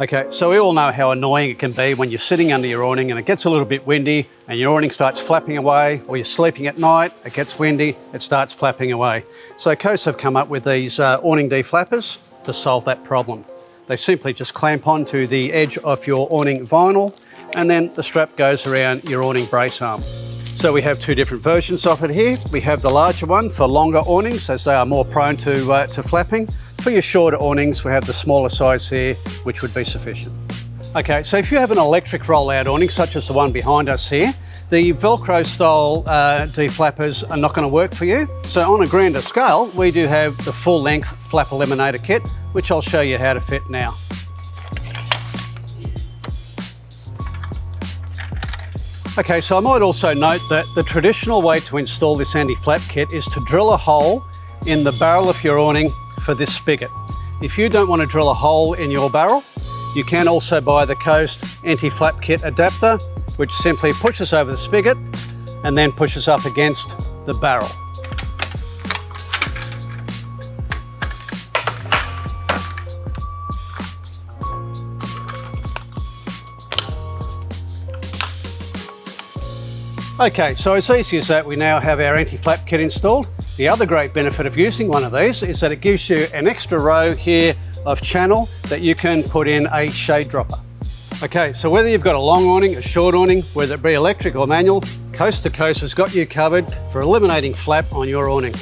Okay, so we all know how annoying it can be when you're sitting under your awning and it gets a little bit windy and your awning starts flapping away, or you're sleeping at night, it gets windy, it starts flapping away. So Coast have come up with these awning deflappers to solve that problem. They simply just clamp onto the edge of your awning vinyl and then the strap goes around your awning brace arm. So we have two different versions of it here. We have the larger one for longer awnings as they are more prone to flapping. For your shorter awnings, we have the smaller size here, which would be sufficient. Okay, so if you have an electric roll-out awning, such as the one behind us here, the Velcro style deflappers are not going to work for you. So on a grander scale, we do have the full length flap eliminator kit, which I'll show you how to fit now. Okay, so I might also note that the traditional way to install this anti-flap kit is to drill a hole in the barrel of your awning for this spigot. If you don't want to drill a hole in your barrel, you can also buy the Coast anti-flap kit adapter, which simply pushes over the spigot and then pushes up against the barrel. Okay, so as easy as that, we now have our anti-flap kit installed. The other great benefit of using one of these is that it gives you an extra row here of channel that you can put in a shade dropper. Okay, so whether you've got a long awning, a short awning, whether it be electric or manual, Coast to Coast has got you covered for eliminating flap on your awning.